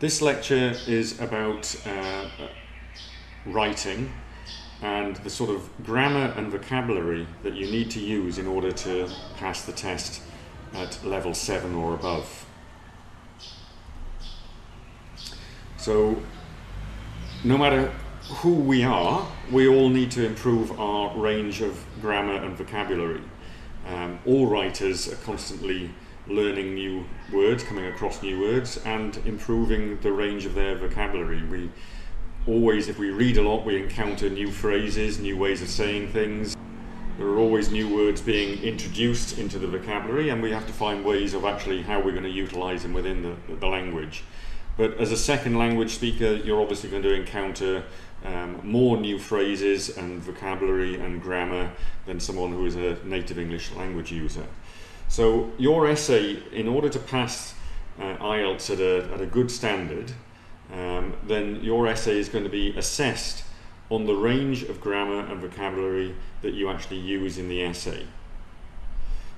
This lecture is about writing and the sort of grammar and vocabulary that you need to use in order to pass the test at level 7 or above. So, no matter who we are, we all need to improve our range of grammar and vocabulary. All writers are constantly learning new words, coming across new words, and improving the range of their vocabulary. We always, if we read a lot, we encounter new phrases, new ways of saying things. There are always new words being introduced into the vocabulary, and we have to find ways of actually how we're going to utilize them within the language. But as a second language speaker, you're obviously going to encounter more new phrases and vocabulary and grammar than someone who is a native English language user. So your essay, in order to pass IELTS at a good standard, then your essay is going to be assessed on the range of grammar and vocabulary that you actually use in the essay.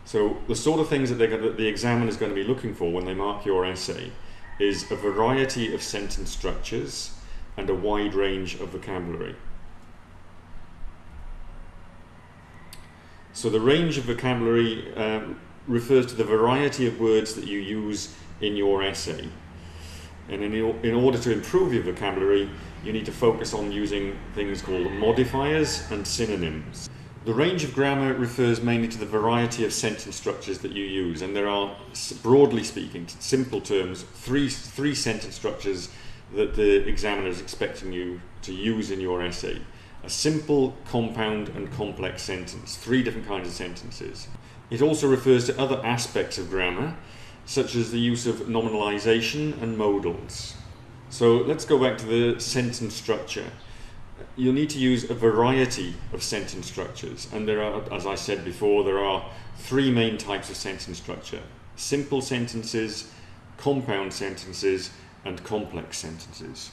So the sort of things that the examiner is going to be looking for when they mark your essay is a variety of sentence structures and a wide range of vocabulary. So the range of vocabulary refers to the variety of words that you use in your essay. And in order to improve your vocabulary, you need to focus on using things called modifiers and synonyms. The range of grammar refers mainly to the variety of sentence structures that you use, and there are, broadly speaking, simple terms, three sentence structures that the examiner is expecting you to use in your essay. A simple, compound and complex sentence, 3 different kinds of sentences. It also refers to other aspects of grammar, such as the use of nominalization and modals. So let's go back to the sentence structure. You'll need to use a variety of sentence structures, and there are, as I said before, there are 3 main types of sentence structure: simple sentences, compound sentences, and complex sentences.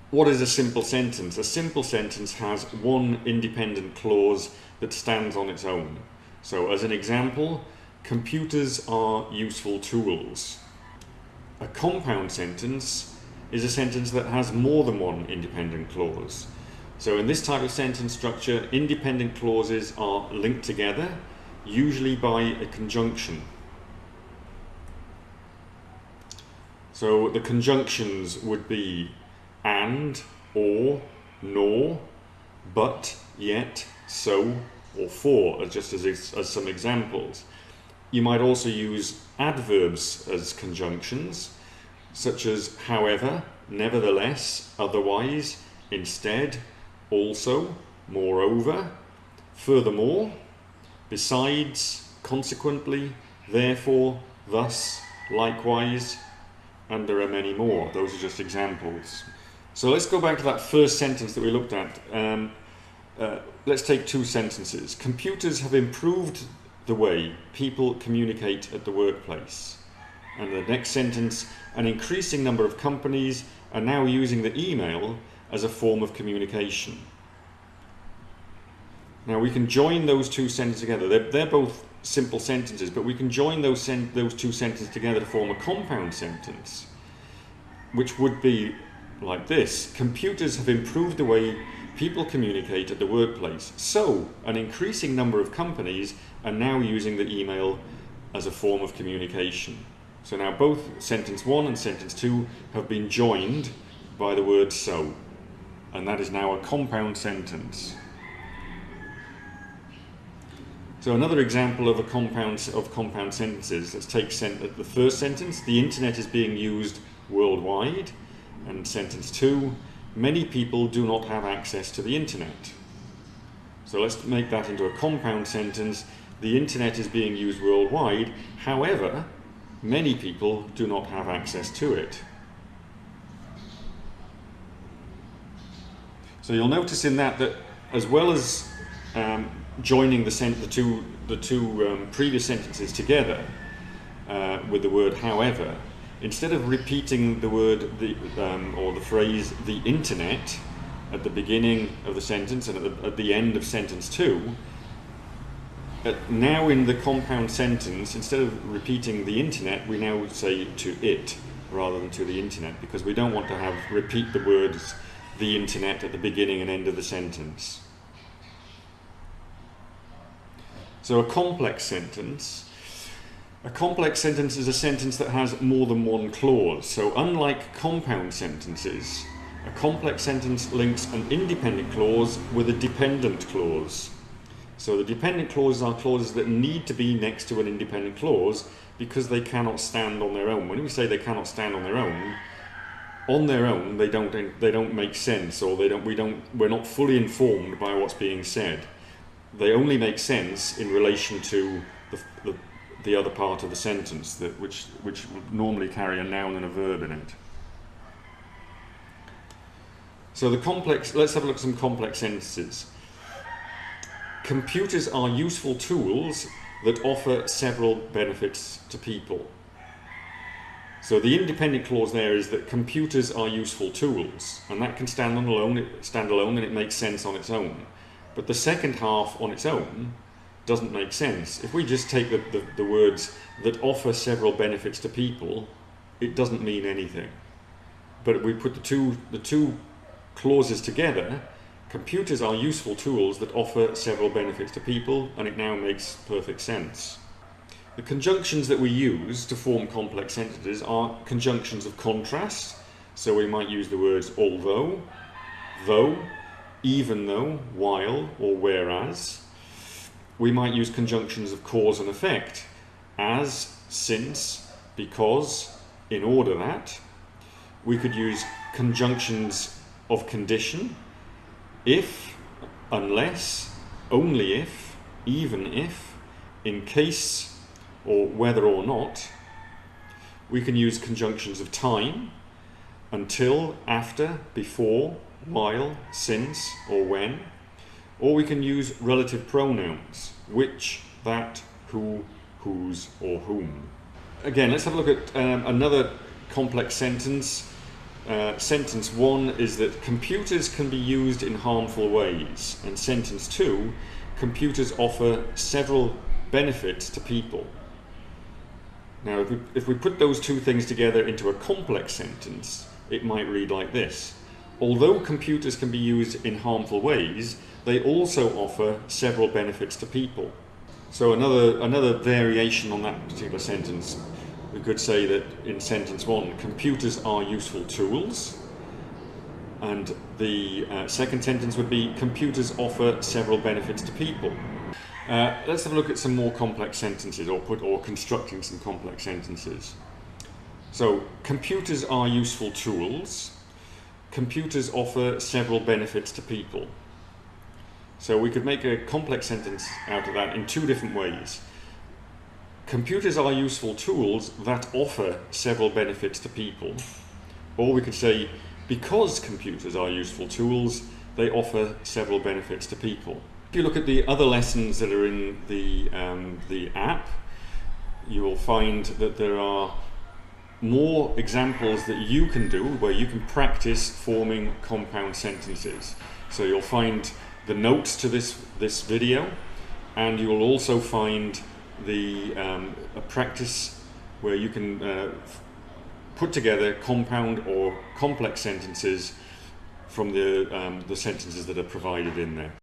What is a simple sentence? A simple sentence has one independent clause that stands on its own. So, as an example, computers are useful tools. A compound sentence is a sentence that has more than one independent clause. So in this type of sentence structure, independent clauses are linked together, usually by a conjunction. So the conjunctions would be and, or, nor, but, yet, so, or for, just as some examples. You might also use adverbs as conjunctions, such as however, nevertheless, otherwise, instead, also, moreover, furthermore, besides, consequently, therefore, thus, likewise, and there are many more. Those are just examples. So let's go back to that first sentence that we looked at. Let's take 2 sentences. Computers have improved the way people communicate at the workplace. And the next sentence, an increasing number of companies are now using the email as a form of communication. Now we can join those 2 sentences together. They're both simple sentences, but we can join those 2 sentences together to form a compound sentence, which would be like this: computers have improved the way people communicate at the workplace, so an increasing number of companies are now using the email as a form of communication. So now both sentence 1 and sentence 2 have been joined by the word so, and that is now a compound sentence. So another example of compound sentences, let's take the first sentence: the internet is being used worldwide, and sentence 2, many people do not have access to the internet. So let's make that into a compound sentence: the internet is being used worldwide, however, many people do not have access to it. So you'll notice in that as well as joining the two previous sentences together with the word however, instead of repeating the word or the phrase the internet at the beginning of the sentence and at the end of sentence 2, now in the compound sentence, instead of repeating the internet, we now say to it, rather than to the internet, because we don't want to repeat the words the internet at the beginning and end of the sentence. So a complex sentence is a sentence that has more than one clause. So unlike compound sentences, a complex sentence links an independent clause with a dependent clause. So the dependent clauses are clauses that need to be next to an independent clause because they cannot stand on their own. When we say they cannot stand on their own they don't make sense, or we're not fully informed by what's being said. They only make sense in relation to the other part of the sentence, which normally carry a noun and a verb in it. So let's have a look at some complex sentences. Computers are useful tools that offer several benefits to people. So the independent clause there is that computers are useful tools, and that can stand alone and it makes sense on its own. But the second half on its own doesn't make sense. If we just take the words that offer several benefits to people, it doesn't mean anything. But if we put the two clauses together, computers are useful tools that offer several benefits to people, and it now makes perfect sense. The conjunctions that we use to form complex sentences are conjunctions of contrast. So we might use the words although, though, even though, while, or whereas. We might use conjunctions of cause and effect, as, since, because, in order that. We could use conjunctions of condition, if, unless, only if, even if, in case, or whether or not. We can use conjunctions of time, until, after, before, while, since, or when. Or we can use relative pronouns, which, that, who, whose, or whom. Again, let's have a look at another complex sentence. Sentence 1 is that computers can be used in harmful ways. And sentence 2, computers offer several benefits to people. Now, if we put those two things together into a complex sentence, it might read like this. Although computers can be used in harmful ways, they also offer several benefits to people. So another variation on that particular sentence, we could say that in sentence 1, computers are useful tools. And the second sentence would be, computers offer several benefits to people. Let's have a look at some more complex sentences, or constructing some complex sentences. So, computers are useful tools. Computers offer several benefits to people. So we could make a complex sentence out of that in two different ways. Computers are useful tools that offer several benefits to people. Or we could say, because computers are useful tools, they offer several benefits to people. If you look at the other lessons that are in the app, you will find that there are more examples that you can do where you can practice forming compound sentences. So you'll find the notes to this video, and you will also find a practice where you can put together compound or complex sentences from the sentences that are provided in there.